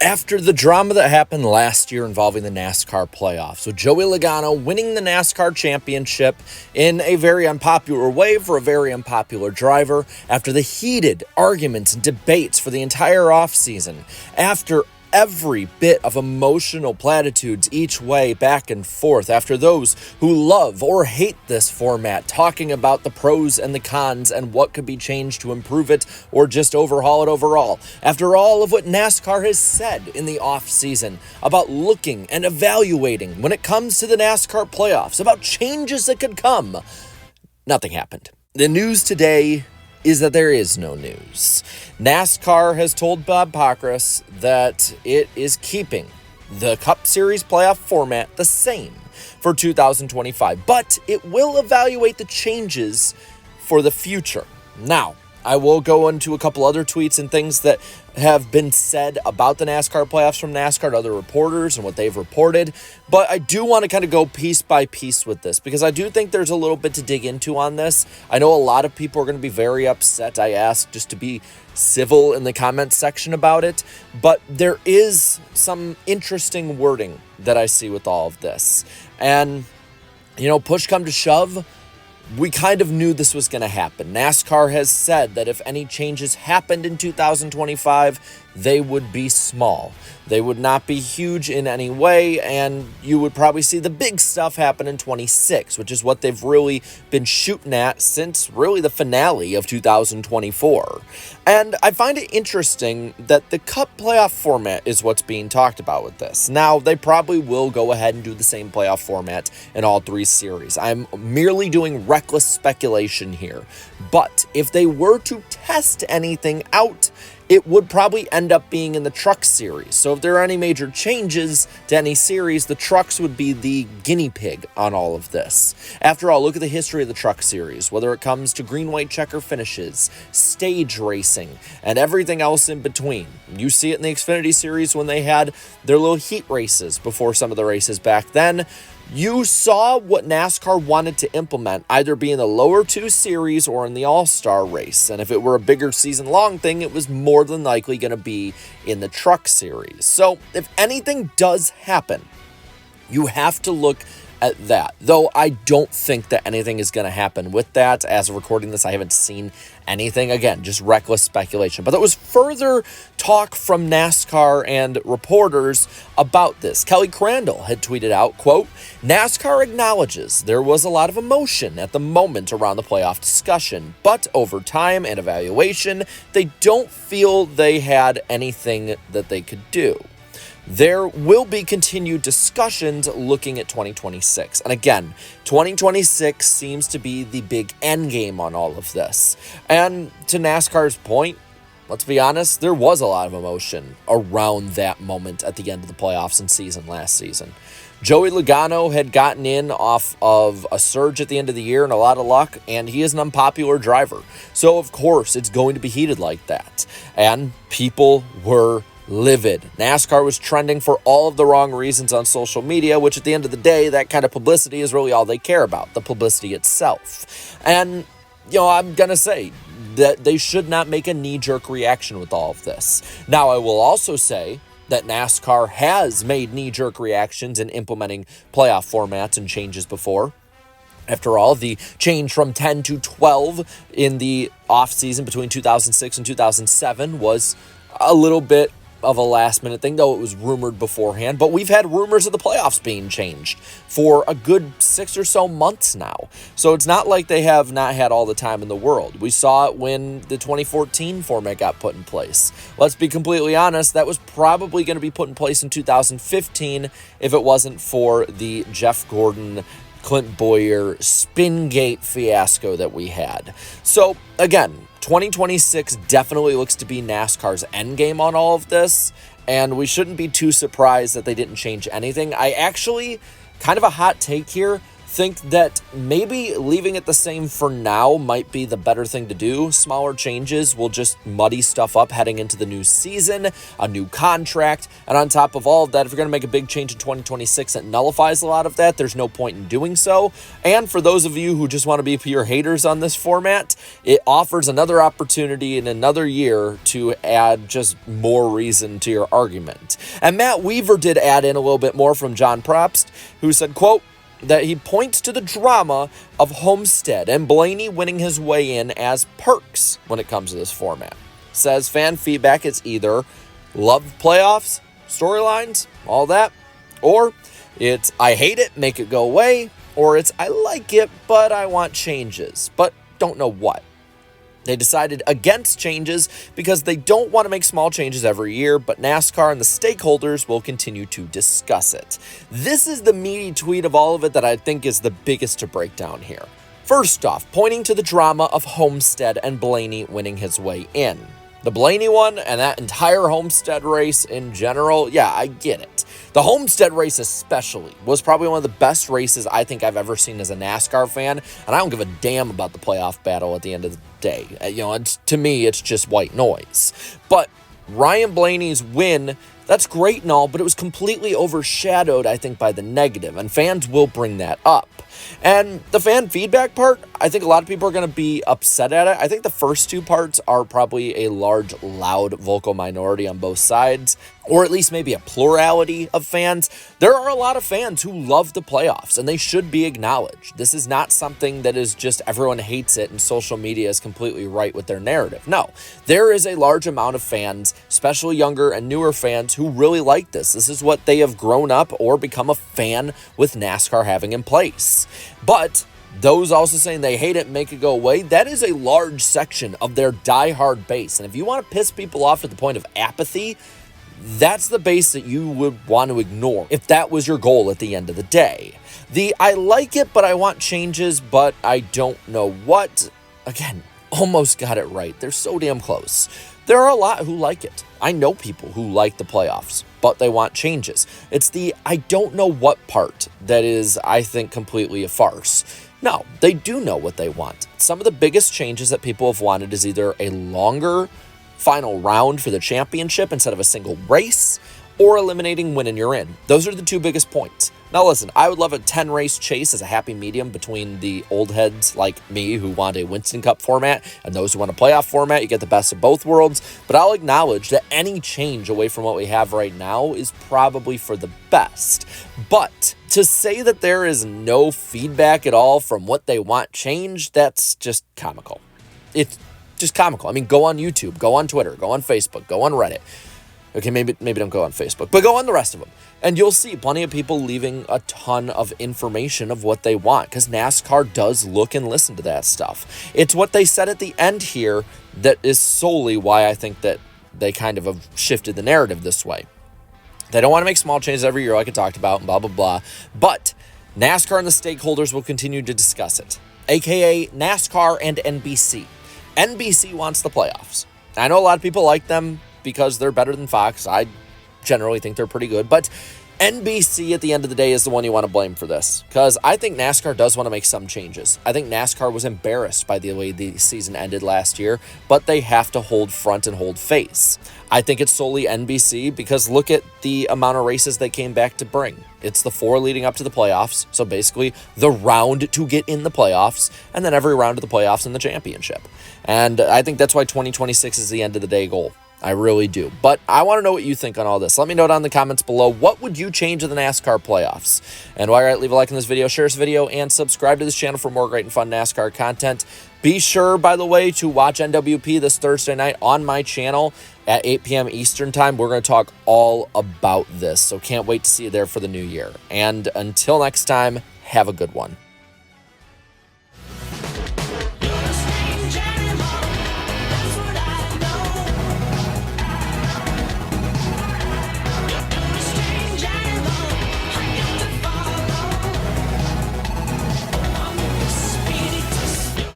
After the drama that happened last year involving the NASCAR playoffs, with Joey Logano winning the NASCAR championship in a very unpopular way for a very unpopular driver, after the heated arguments and debates for the entire offseason, after every bit of emotional platitudes each way back and forth, after those who love or hate this format talking about the pros and the cons and what could be changed to improve it or just overhaul it overall, after all of what NASCAR has said in the offseason about looking and evaluating when it comes to the NASCAR playoffs, about changes that could come, nothing happened. The news today is that there is no news. NASCAR has told Bob Pockrass that it is keeping the Cup Series playoff format the same for 2025, but it will evaluate the changes for the future. Now, I will go into a couple other tweets and things that have been said about the NASCAR playoffs from NASCAR to other reporters and what they've reported, but I do want to kind of go piece by piece with this because I do think there's a little bit to dig into on this. I know a lot of people are going to be very upset. I asked just to be civil in the comments section about it, but there is some interesting wording that I see with all of this. And, push come to shove, we kind of knew this was going to happen. NASCAR has said that if any changes happened in 2025, they would be small. They would not be huge in any way, and you would probably see the big stuff happen in 26, which is what they've really been shooting at since really the finale of 2024. And I find it interesting that the Cup playoff format is what's being talked about with this. Now, they probably will go ahead and do the same playoff format in all three series. I'm merely doing reckless speculation here. But if they were to test anything out, it would probably end up being in the Truck Series. So if there are any major changes to any series, the Trucks would be the guinea pig on all of this. After all, look at the history of the Truck Series, whether it comes to green-white checker finishes, stage racing, and everything else in between. You see it in the Xfinity Series when they had their little heat races before some of the races back then. You saw what NASCAR wanted to implement, either be in the lower two series or in the All-Star race. And if it were a bigger season-long thing, it was more than likely going to be in the Truck Series. So if anything does happen, you have to look at that. Though I don't think that anything is going to happen with that. As of recording this, I haven't seen anything. Again, just reckless speculation. But there was further talk from NASCAR and reporters about this. Kelly Crandall had tweeted out, quote, NASCAR acknowledges there was a lot of emotion at the moment around the playoff discussion, but over time and evaluation, they don't feel they had anything that they could do. There will be continued discussions looking at 2026. And again, 2026 seems to be the big end game on all of this. And to NASCAR's point, let's be honest, there was a lot of emotion around that moment at the end of the playoffs and season last season. Joey Logano had gotten in off of a surge at the end of the year and a lot of luck, and he is an unpopular driver. So, of course, it's going to be heated like that. And people were livid. NASCAR was trending for all of the wrong reasons on social media, which at the end of the day, that kind of publicity is really all they care about, the publicity itself. And, I'm going to say that they should not make a knee-jerk reaction with all of this. Now, I will also say that NASCAR has made knee-jerk reactions in implementing playoff formats and changes before. After all, the change from 10 to 12 in the offseason between 2006 and 2007 was a little bit of a last-minute thing, though it was rumored beforehand. But we've had rumors of the playoffs being changed for a good 6 or so months now. So it's not like they have not had all the time in the world. We saw it when the 2014 format got put in place. Let's be completely honest, that was probably going to be put in place in 2015 if it wasn't for the Jeff Gordon, Clint Boyer Spingate fiasco that we had. So again, 2026 definitely looks to be NASCAR's endgame on all of this, and we shouldn't be too surprised that they didn't change anything. I actually, kind of a hot take here, think that maybe leaving it the same for now might be the better thing to do. Smaller changes will just muddy stuff up heading into the new season, a new contract, and on top of all of that, if you're going to make a big change in 2026 that nullifies a lot of that, there's no point in doing so. And for those of you who just want to be pure haters on this format, it offers another opportunity in another year to add just more reason to your argument. And Matt Weaver did add in a little bit more from John Probst, who said, quote, that he points to the drama of Homestead and Blaney winning his way in as perks when it comes to this format. Says fan feedback is either love playoffs, storylines, all that, or it's I hate it, make it go away, or it's I like it, but I want changes, but don't know what. They decided against changes because they don't want to make small changes every year, but NASCAR and the stakeholders will continue to discuss it. This is the meaty tweet of all of it that I think is the biggest to break down here. First off, pointing to the drama of Homestead and Blaney winning his way in. The Blaney one and that entire Homestead race in general, yeah, I get it. The Homestead race especially was probably one of the best races I think I've ever seen as a NASCAR fan, and I don't give a damn about the playoff battle at the end of the day. To me, it's just white noise. But Ryan Blaney's win, that's great and all, but it was completely overshadowed, I think, by the negative, and fans will bring that up. And the fan feedback part, I think a lot of people are going to be upset at it. I think the first two parts are probably a large, loud vocal minority on both sides, or at least maybe a plurality of fans. There are a lot of fans who love the playoffs, and they should be acknowledged. This is not something that is just everyone hates it and social media is completely right with their narrative. No, there is a large amount of fans, especially younger and newer fans, who really like this. This is what they have grown up or become a fan with NASCAR having in place. But those also saying they hate it and make it go away, that is a large section of their diehard base. And if you want to piss people off at the point of apathy, that's the base that you would want to ignore if that was your goal at the end of the day. The I like it, but I want changes, but I don't know what. Again, almost got it right. They're so damn close. There are a lot who like it. I know people who like the playoffs, but they want changes. It's the I don't know what part that is, I think, completely a farce. No, they do know what they want. Some of the biggest changes that people have wanted is either a longer final round for the championship instead of a single race, or eliminating win and you're in. Those are the two biggest points. Now listen, I would love a 10-race chase as a happy medium between the old heads like me who want a Winston Cup format and those who want a playoff format. You get the best of both worlds, but I'll acknowledge that any change away from what we have right now is probably for the best. But to say that there is no feedback at all from what they want changed, that's just comical. It's just comical. I mean, go on YouTube, go on Twitter, go on Facebook, go on Reddit. Okay, maybe don't go on Facebook, but go on the rest of them. And you'll see plenty of people leaving a ton of information of what they want, because NASCAR does look and listen to that stuff. It's what they said at the end here that is solely why I think that they kind of have shifted the narrative this way. They don't want to make small changes every year like I talked about and blah, blah, blah. But NASCAR and the stakeholders will continue to discuss it, aka NASCAR and NBC. NBC wants the playoffs. I know a lot of people like them because they're better than Fox. I generally think they're pretty good, but NBC at the end of the day is the one you want to blame for this, because I think NASCAR does want to make some changes. I think NASCAR was embarrassed by the way the season ended last year, but they have to hold front and hold face. I think it's solely NBC because look at the amount of races they came back to bring. It's the 4 leading up to the playoffs, so basically the round to get in the playoffs, and then every round of the playoffs in the championship. And I think that's why 2026 is the end of the day goal. I really do. But I want to know what you think on all this. Let me know down in the comments below. What would you change in the NASCAR playoffs? And while you're at it, leave a like on this video, share this video, and subscribe to this channel for more great and fun NASCAR content. Be sure, by the way, to watch NWP this Thursday night on my channel at 8 p.m. Eastern Time. We're going to talk all about this, so can't wait to see you there for the new year. And until next time, have a good one.